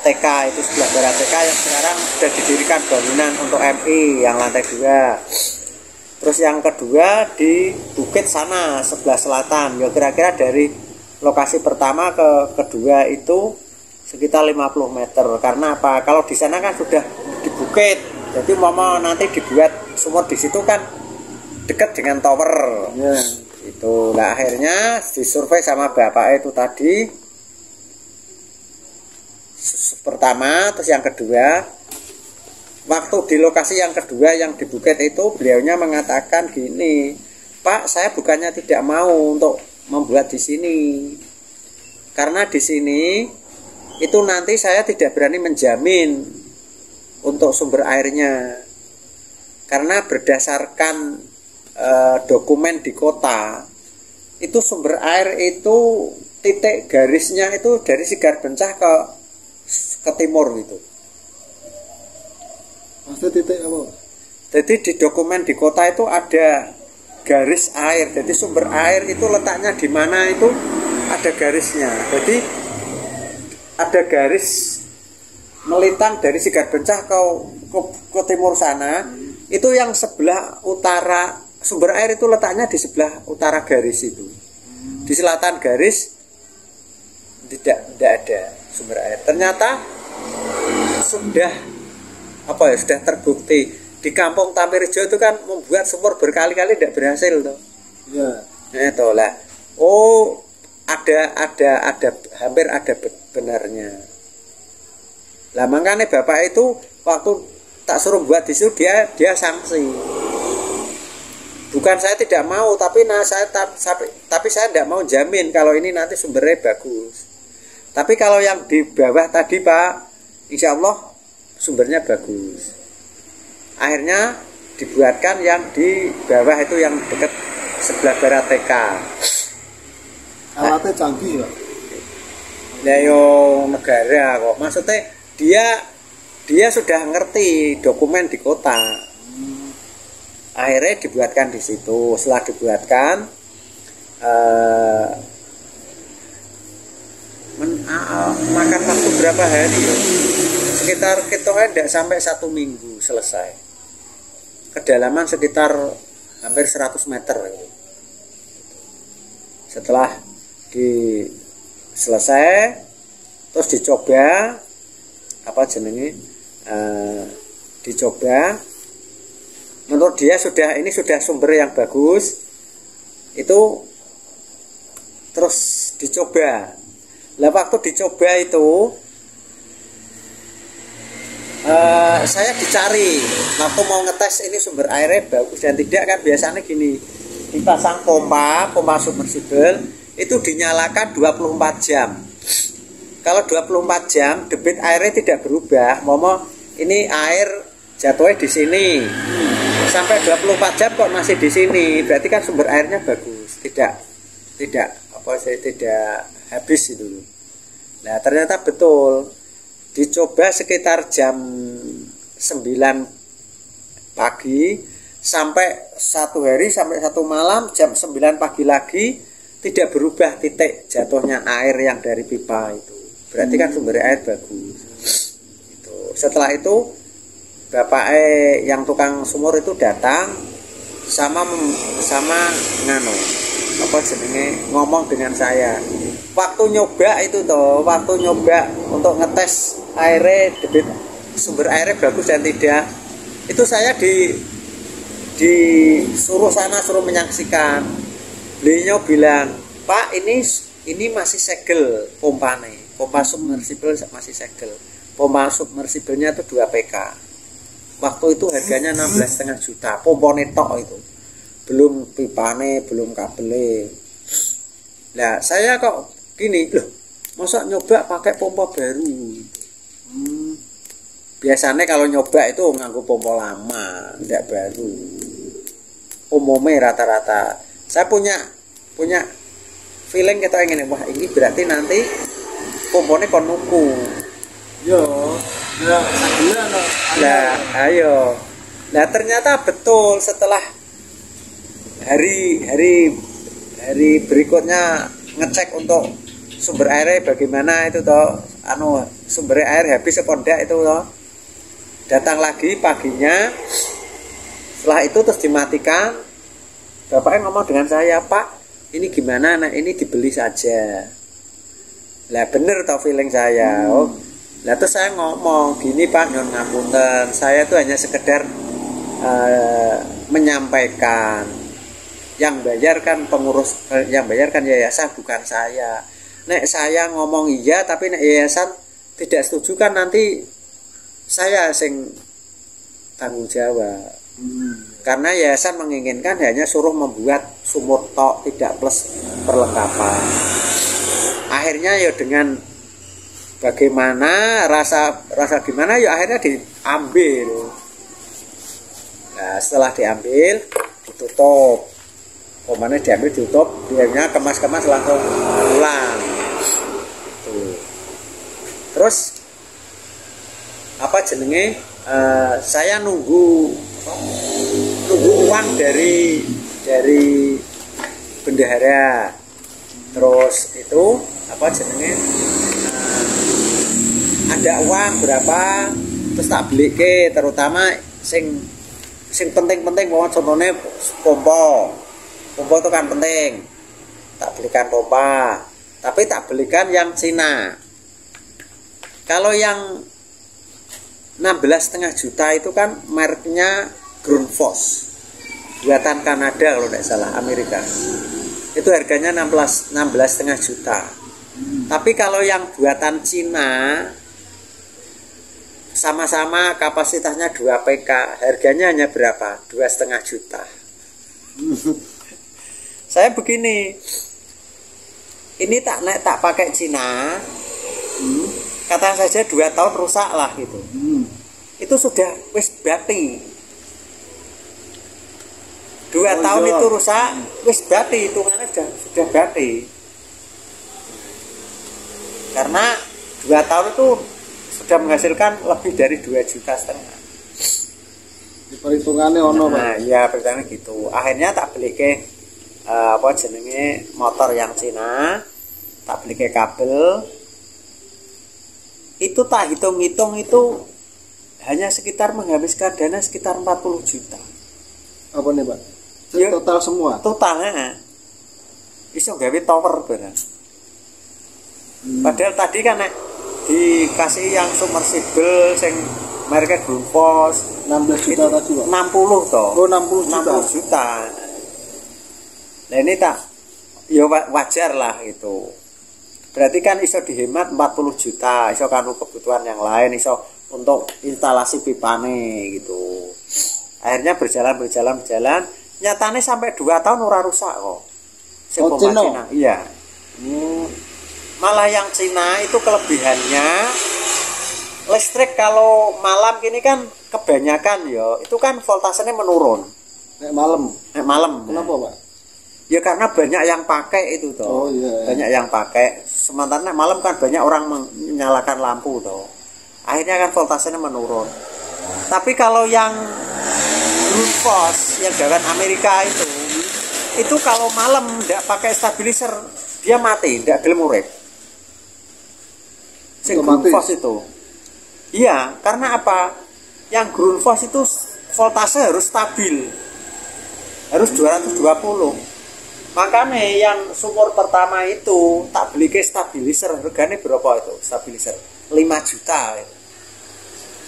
S2: TK, itu sebelah barat TK yang sekarang sudah didirikan bangunan untuk MI yang lantai 2. Terus yang kedua di bukit sana sebelah selatan, ya kira-kira dari lokasi pertama ke kedua itu sekitar 50 meter. Karena apa? Kalau di sana kan sudah di bukit, jadi mau nanti dibuat sumur di situ kan dekat dengan tower. Itu. Nah, akhirnya disurvei sama bapak itu tadi. Pertama, terus yang kedua. Waktu di lokasi yang kedua yang di bukit itu, beliaunya mengatakan gini, Pak, saya bukannya tidak mau untuk membuat di sini, karena di sini itu nanti saya tidak berani menjamin untuk sumber airnya, karena berdasarkan dokumen di kota itu sumber air itu titik garisnya itu dari Sigar Bencah ke timur gitu.
S1: Maksudnya titik apa?
S2: Jadi di dokumen di kota itu ada garis air. Jadi sumber air itu letaknya di mana itu ada garisnya. Jadi ada garis melintang dari Sigar Bencah ke timur sana. Itu yang sebelah utara sumber air itu letaknya di sebelah utara garis itu. Di selatan garis tidak ada sumber air. Ternyata sudah sudah terbukti di kampung Tamirjo itu kan membuat sumur berkali-kali tidak berhasil toh.
S1: Iya.
S2: Itu lah. Oh, ada hampir ada benarnya. Lah makanya bapak itu waktu tak suruh buat di situ dia sanksi. Bukan saya tidak mau, tapi saya tidak mau jamin kalau ini nanti sumbernya bagus. Tapi kalau yang di bawah tadi Pak, insya Allah sumbernya bagus. Akhirnya dibuatkan yang di bawah itu yang dekat sebelah barat TK.
S1: Alatnya canggih Pak.
S2: Lah yo negara kok. Maksudnya dia sudah ngerti dokumen di kota. Akhirnya dibuatkan di situ. Setelah dibuatkan makan waktu berapa hari ya? Sekitar hitungnya tidak sampai 1 minggu selesai. Kedalaman sekitar hampir 100 meter. Setelah selesai terus dicoba dicoba, menurut dia ini sudah sumber yang bagus, itu terus dicoba. Lah waktu dicoba itu saya dicari waktu mau ngetes ini sumber airnya bagus dan tidak kan, biasanya gini, dipasang pompa submersible itu dinyalakan 24 jam. Kalau 24 jam debit airnya tidak berubah, ini air jatuhnya di sini sampai 24 jam kok masih di sini, berarti kan sumber airnya bagus, tidak habis itu. Nah ternyata betul, dicoba sekitar jam 9 pagi sampai 1 hari sampai 1 malam jam 9 pagi lagi tidak berubah titik jatuhnya air yang dari pipa itu, berarti kan sumber air bagus. Setelah itu bapak yang tukang sumur itu datang sama ngomong dengan saya. Waktu nyoba untuk ngetes airnya, debit sumber airnya bagus dan tidak, itu saya disuruh menyaksikan. Beliau bilang, Pak ini masih segel pompa submersible masih segel. Pompa submersibelnya itu 2 PK. Waktu itu harganya 16,5 juta. Pompone tok itu. Belum pipane, belum kabelnya. Nah, saya kok gini, loh, masa nyoba pakai pompa baru? Biasanya kalau nyoba itu nganggo pompa lama, tidak baru. Umumnya rata-rata. Saya punya feeling kita ingin, wah ini berarti nanti pompone kon nuku.
S1: Yo,
S2: ayo. Nah ternyata betul, setelah hari berikutnya ngecek untuk sumber airnya bagaimana itu toh, sumber air habis apa enggak itu toh. Datang lagi paginya, setelah itu terus dimatikan. Bapaknya ngomong dengan saya, Pak, ini gimana? Nah ini dibeli saja. Lah bener tau feeling saya. Lah terus saya ngomong gini, Pak, nyuwun ngapunten, saya tuh hanya sekedar menyampaikan, yang bayar kan pengurus, yang bayar kan yayasan, bukan saya. Nek saya ngomong iya tapi nek yayasan tidak setuju kan nanti saya sing tanggung jawab. Karena yayasan menginginkan hanya suruh membuat sumur tok, tidak plus perlengkapan. Akhirnya ya dengan bagaimana rasa gimana ya akhirnya diambil. Nah setelah diambil ditutup, pomanya diambil ditutup, biarnya kemas-kemas langsung pulang. Terus saya nunggu uang dari bendahara. Terus itu ada uang berapa, terus tak beli terutama sing Sing penting-penting mau contohnya pompa. Pompa itu kan penting. Tak belikan pompa, tapi tak belikan yang Cina. Kalau yang 16,5 juta itu kan mereknya Grundfos, buatan Kanada kalau tidak salah, Amerika. Itu harganya 16,5 juta. Tapi kalau yang buatan Cina sama-sama kapasitasnya 2 PK, harganya hanya berapa? 2,5 juta. Saya begini, ini tak pakai Cina, kata saja 2 tahun rusak lah gitu. Itu sudah wis bati. 2 tahun itu rusak, wis bati, hitungannya sudah bati. Karena 2 tahun itu sudah menghasilkan lebih dari 2,5 juta.
S1: Perhitungannya ono, Pak.
S2: Nah, ya perhitungannya gitu. Akhirnya tak beli ke apa jenenge motor yang Cina, tak beli ke kabel. Itu tak hitung-hitung itu hanya sekitar menghabiskan dana sekitar 40 juta.
S1: Apa nih, Pak?
S2: Ya,
S1: Total semua.
S2: Totalnya iso gawe tower bener. Padahal tadi kan nek dikasih yang submersible sing mereknya Grundfos
S1: 16 juta tadi, Pak.
S2: 60 toh.
S1: Oh, 60 juta.
S2: 60 juta. Nah ini tak ya wajar lah itu. Berarti kan iso dihemat 40 juta, iso kanu kebutuhan yang lain, iso untuk instalasi pipane gitu. Akhirnya berjalan, nyatanya sampai 2 tahun ora rusak kok.
S1: Oh, Cina?
S2: Iya. Malah yang Cina itu kelebihannya listrik kalau malam gini kan kebanyakan ya, itu kan voltasenya menurun.
S1: Nek malam.
S2: Kenapa,
S1: Pak?
S2: Ya karena banyak yang pakai itu toh.
S1: Oh, iya.
S2: Banyak yang pakai. Sementara malam kan banyak orang menyalakan lampu toh. Akhirnya kan voltasenya menurun. Tapi kalau yang Grundfos yang gawan Amerika itu kalau malam tidak pakai stabilizer dia mati, tidak gelem urip. Sing Grundfos itu. Iya, karena apa? Yang Grundfos itu voltase harus stabil. Harus 220. Makanya yang sumur pertama itu tak beli ke stabilizer, harganya berapa itu? Stabilizer 5 juta.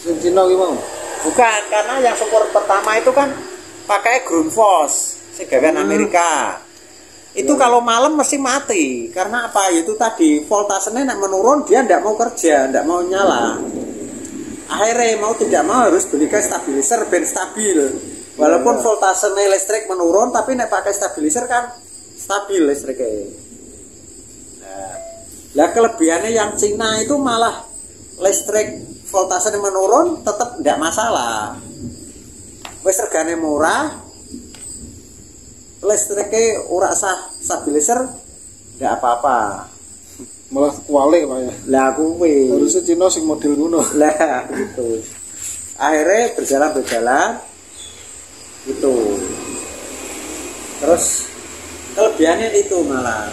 S1: Sing Cina gimana?
S2: Bukan, karena yang sumur pertama itu kan pakai Grundfos, segawan Amerika. Itu kalau malam mesti mati. Karena apa? Itu tadi voltasenya nak menurun, dia tidak mau kerja, tidak mau nyala. Akhirnya mau tidak mau harus beli ke stabilizer ben stabil. Walaupun voltasenya listrik menurun, tapi nek pakai stabilizer kan stabil listriknya. Nah, kelebihannya yang Cina itu malah listrik voltasenya menurun tetap tidak masalah. Wis regane murah, listriknya ora sah stabilizer tidak apa-apa.
S1: Malah kualik, Pak ya.
S2: Lah kuwi.
S1: Harusnya Cina sing model ngono.
S2: Lah gitu. Akhirnya berjalan gitu. Terus kelebihannya itu malah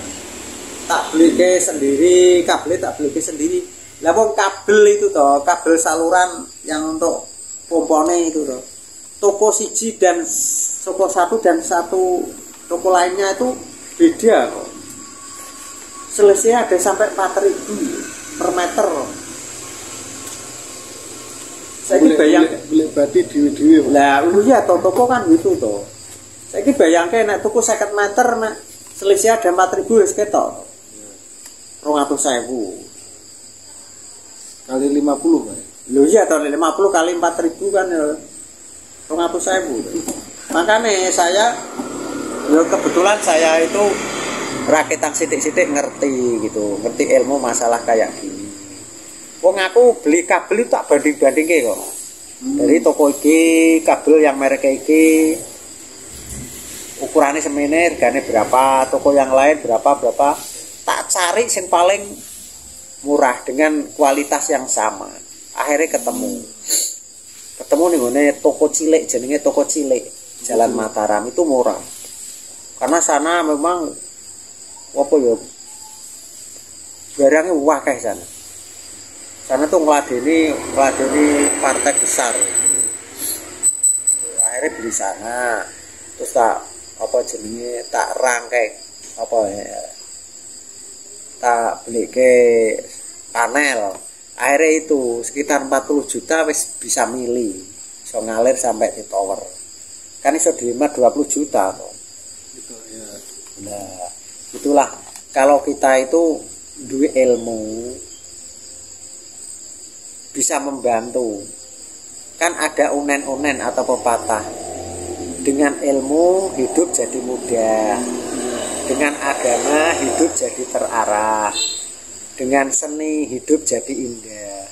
S2: tak beli ke sendiri, kabel tak beli ke sendiri. Lah wong kabel itu toh, kabel saluran yang untuk pompone itu toh. Toko siji dan toko satu dan satu toko lainnya itu beda kok. Selisihnya ada sampai 4.000 per meter. Saya bayang
S1: beli bati dewi-dewi.
S2: lah iya toko kan gitu toh. Saya bayangke nek tuku 50 meter nek selisih ada 4.000 wis ketok. 200.000
S1: kali 50, Pak.
S2: Lho iya toh 50 kali 4.000 kan ya 200.000. Makanya saya ya kebetulan saya itu rakitan sidik-sidik ngerti gitu, ngerti ilmu masalah kayak gini. Wong aku beli kabel itu tak banding-bandingke kok. Dari toko iki, kabel yang merek iki ukurannya semene, harganya berapa, toko yang lain berapa, tak cari yang paling murah dengan kualitas yang sama. Akhirnya ketemu nih ngene toko cilik, jenenge toko cilik Jalan Mataram itu murah. Karena sana memang apa ya barangnya wakeh sana tuh ngeladeni partai besar. Akhirnya akhirnya beli sana, terus tak apa jenenge tak rangkai apa ya, tak beli ke panel, akhirnya itu sekitar 40 juta wis bisa milih, so ngalir sampai di tower kan iso diterima 20 juta kok
S1: gitu ya.
S2: nah itulah kalau kita itu duwe ilmu bisa membantu. Kan ada unen-unen atau pepatah, dengan ilmu hidup jadi mudah, dengan agama hidup jadi terarah, dengan seni hidup jadi indah.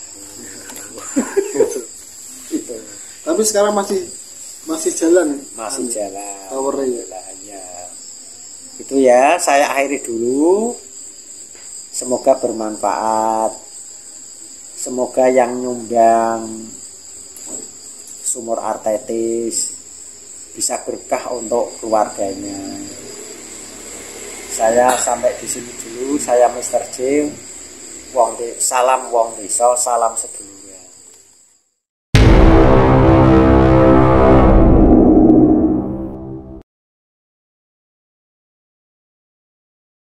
S2: Itu.
S1: Tapi sekarang masih jalan.
S2: Masih jalan.
S1: Towernya.
S2: Ya. Itu ya, saya akhiri dulu. Semoga bermanfaat. Semoga yang nyumbang sumur artetis bisa berkah untuk keluarganya. Saya sampai di sini dulu. Saya Mr. J. Salam Wong Desa, salam sedulur.